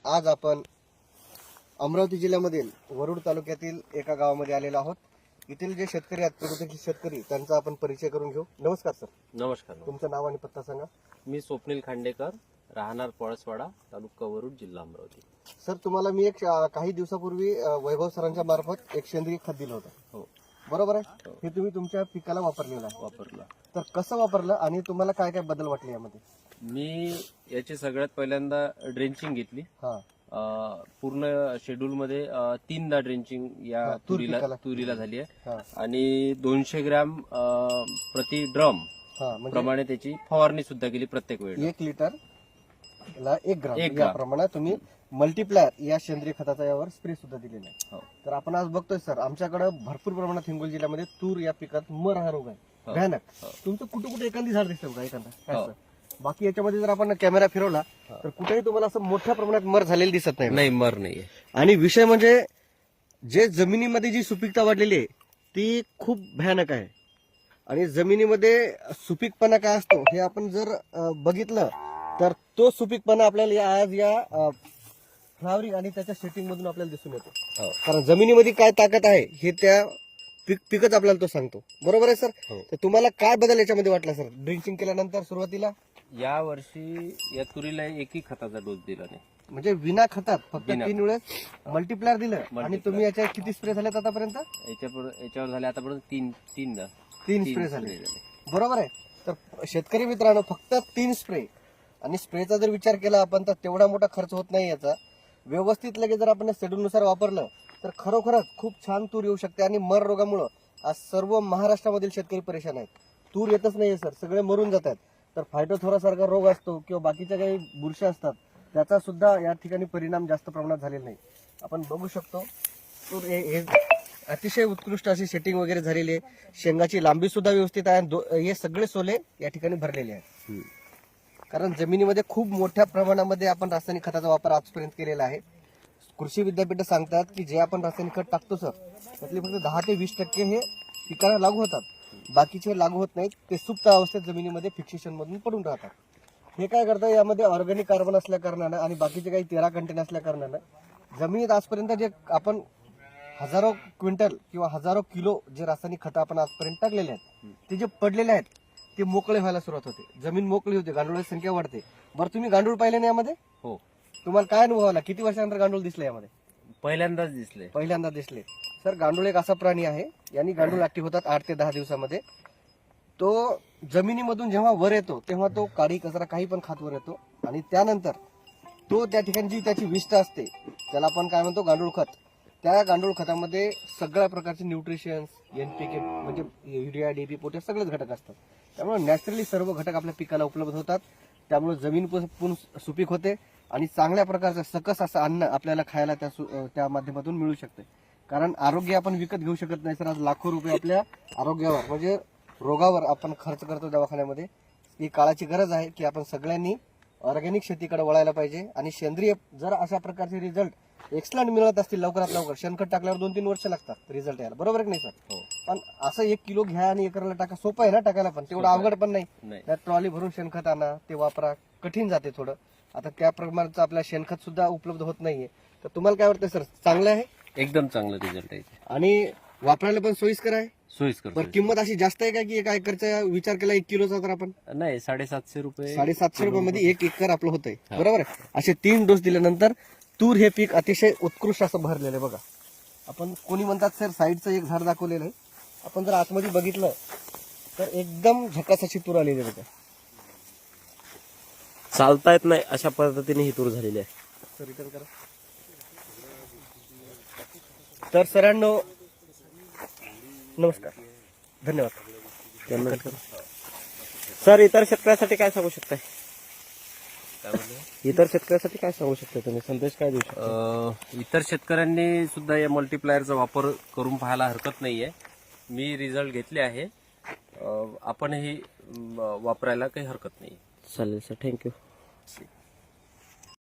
आज आपण अमरावती जिल्ह्यामधील वरुड तालुक्यातील एका गावामध्ये आलेलो आहोत. इथील जे शेतकरी आहेत, प्रगतीशील शेतकरी, त्यांचा आपण परिचय करून घेऊ. नमस्कार सर. नमस्कार. तुमचं नाव आणि पत्ता सांगा. मी स्वप्नील खांडेकर, राहणार पळसवाडा, तालुका वरुड, जिल्हा अमरावती. सर, तुम्हाला मी काही दिवसापूर्वी वैभव सरांच्या मार्फत एक सेंद्रिय खत दिलं होतं. हो, बरोबर आहे. हे तुम्ही तुमच्या पिकाला वापरलेलं आहे. वापरला. तर कसं वापरलं आणि तुम्हाला काय काय बदल वाटले यामध्ये? मी याची सगळ्यात पहिल्यांदा ड्रेंचिंग घेतली. हा, पूर्ण शेड्यूल मध्ये 3दा ड्रेंचिंग या तुरीला झाली आहे. हा, आणि 200 ग्रॅम प्रति ड्रम हा. म्हणजे प्रमाणे त्याची फवारणी सुद्धा केली प्रत्येक वेळी. 1 लिटर ला 1 ग्राम एक या ग्राम. प्रमाणात तुम्ही मल्टीप्लायर या सेंद्रिय खताचा यावर स्प्रे सुद्धा दिलेला आहे. हो. तर आपण आज बघतोय सर, आमच्याकडे भरपूर प्रमाणात हिंगोली जिल्ह्यामध्ये तूर या पिकात मर हा रोग आहे. हो. भयानक. हो. तुमचं कुठे कुठे एखादी झाड दिसतं का? एखादा काय हो. सर? बाकी याच्यामध्ये जर आपण कॅमेरा फिरवला तर कुठेही तुम्हाला असं मोठ्या प्रमाणात मर झालेली दिसत नाही. मर नाहीये. आणि विषय म्हणजे जे जमिनीमध्ये जी सुपीकता वाढलेली आहे ती खूप भयानक आहे. आणि जमिनीमध्ये सुपीकपणा काय असतो हे आपण जर बघितलं तर तो सुपीकपणा आपल्याला आज या फ्लावरिंग आणि त्याच्या सेटिंग मधून आपल्याला दिसून येतो. हो. कारण जमिनीमध्ये काय ताकद आहे हे त्या पिकच आपल्याला तो सांगतो. बरोबर आहे सर. हो. तर तुम्हाला काय बदल याच्यामध्ये वाटला सर ड्रिंचिंग केल्यानंतर सुरुवातीला? या वर्षी या तुरीला एकही खताचा डोस दिला नाही. म्हणजे विना खतात फक्त बिना. 3 वेळेस मल्टीप्लायर दिलं. आणि Multiplier. तुम्ही याच्या किती स्प्रे झालेत आतापर्यंत? याच्यावर झाले आतापर्यंत तीनदा 3 स्प्रे झाले. बरोबर आहे. तर शेतकरी मित्रांनो, फक्त 3 स्प्रे. आणि स्प्रेचा जर विचार केला आपण तर तेवढा मोठा खर्च होत नाही याचा. व्यवस्थित लगेच जर आपण शेड्यूलनुसार वापरलं तर खरोखरच खूप छान तूर येऊ शकते. आणि मर रोगामुळे आज सर्व महाराष्ट्रामधील शेतकरी परेशान आहेत. तूर येतच नाहीये सर, सगळे मरून जात आहेत. तर फायटोथोरा सारखा रोग असतो किंवा बाकीच्या काही बुरशी असतात, त्याचा सुद्धा या ठिकाणी परिणाम जास्त प्रमाणात झालेला नाही. आपण बघू शकतो तूर हे अतिशय उत्कृष्ट अशी सेटिंग वगैरे झालेली आहे. शेंगाची लांबी सुद्धा व्यवस्थित आहे. हे सगळे सोले या ठिकाणी भरलेले आहेत. कारण जमिनीमध्ये खूप मोठ्या प्रमाणामध्ये आपण रासायनिक खताचा वापर आजपर्यंत केलेला आहे. कृषी विद्यापीठ सांगतात की जे आपण रासायनिक खत टाकतो सर, त्यातले फक्त 10 ते 20% हे पिकाला लागू होतात. बाकीचे लागू होत नाहीत. ते सुप्त अवस्थेत जमिनीमध्ये फिक्सेशन मधून पडून राहतात. हे काय करतं, यामध्ये ऑर्गॅनिक कार्बन असल्या कारणानं आणि बाकीचे काही 13 कंटेन असल्या कारणानं जमिनीत आजपर्यंत जे आपण हजारो क्विंटल किंवा हजारो किलो जे रासायनिक खतं आपण आजपर्यंत टाकलेले आहेत ते जे पडलेले आहेत ते मोकळे व्हायला सुरुवात होते. जमीन मोकळी होते, गांडुळाची संख्या वाढते. बरं, तुम्ही गांडूळ पाहिले ना यामध्ये? हो. तुम्हाला काय अनुभव आला? किती वर्षानंतर गांडूळ दिसले यामध्ये? पहिल्यांदाच दिसले. पहिल्यांदा दिसले. सर, गांडूळ एक असा प्राणी आहे, यांनी गांडूळ ऍक्टिव्ह होतात 8 ते 10 दिवसामध्ये. तो जमिनीमधून जेव्हा वर येतो तेव्हा तो काडी कचरा काही पण खात वर येतो. आणि त्यानंतर तो त्या ठिकाणी जी त्याची विष्ठा असते त्याला आपण काय म्हणतो, गांडूळ खत. त्या गांडूळ खतामध्ये सगळ्या प्रकारचे न्यूट्रिशन्स, NPK म्हणजे युरिया, DAP, पोटॅश सगळेच घटक असतात. त्यामुळे नॅचरली सर्व घटक आपल्या पिकाला उपलब्ध होतात. त्यामुळे जमीन पण सुपीक होते आणि चांगल्या प्रकारचं सकस असं अन्न आपल्याला खायला त्या माध्यमातून मिळू शकते. कारण आरोग्य आपण विकत घेऊ शकत नाही सर. आज लाखो रुपये आपल्या आरोग्यावर म्हणजे रोगावर आपण खर्च करतो दवाखान्यामध्ये. ही काळाची गरज आहे की आपण सगळ्यांनी ऑर्गॅनिक शेतीकडे वळायला पाहिजे. आणि सेंद्रिय जर अशा प्रकारचे रिझल्ट एक्सलंट मिळत असतील लवकरात लवकर, शेणखत टाकल्यावर 2-3 वर्ष लागतात रिझल्ट यायला. बरोबर आहे की नाही सर? हो. पण असं 1 किलो घ्या आणि एकरला टाका, सोपं आहे ना टाकायला, पण तेवढं अवघड पण नाही. त्यात ट्रॉली भरून शेणखत आणा, ते वापरा, कठीण जाते थोडं. आता त्या प्रमाणाचं आपल्या शेणखत सुद्धा उपलब्ध होत नाहीये. तर तुम्हाला काय वाटतं सर, चांगलं आहे? एकदम चांगलं रिझल्ट आहे. आणि वापरायला पण सोयीस्कर आहे. सोयीस्कर. बरं, किंमत अशी जास्त आहे का की 1 एकरचा विचार केला 1 किलोचा तर आपण नाही, 750 रुपये. 750 रुपयामध्ये 1 एकर आपलं होतंय. बरोबर आहे. असे 3 डोस दिल्यानंतर तूर हे पीक अतिशय उत्कृष्ट असं भरलेलं आहे. बघा, आपण कोणी म्हणतात सर साईडचं एक झाड दाखवलेलं आहे, आपण जर आतमध्ये बघितलं तर एकदम झकास अशी तूर आलेली आहे. चालता येत नाही अशा पद्धतीने ही तूर झालेली आहे. रिटर्न करा. तर सरांनो नमस्कार, धन्यवाद. सर, इतर शेतकऱ्यासाठी काय सांगू शकताय? इतर शेतकऱ्यासाठी काय सांगू शकता तुम्ही? संदेश काय देऊ शकता? इतर शेतकऱ्यांनी सुद्धा या मल्टीप्लायरचा वापर करून पाहायला हरकत नाहीये. मी रिझल्ट घेतले आहे. आपणही वापरायला काही हरकत नाही. चालेल सर, थँक्यू.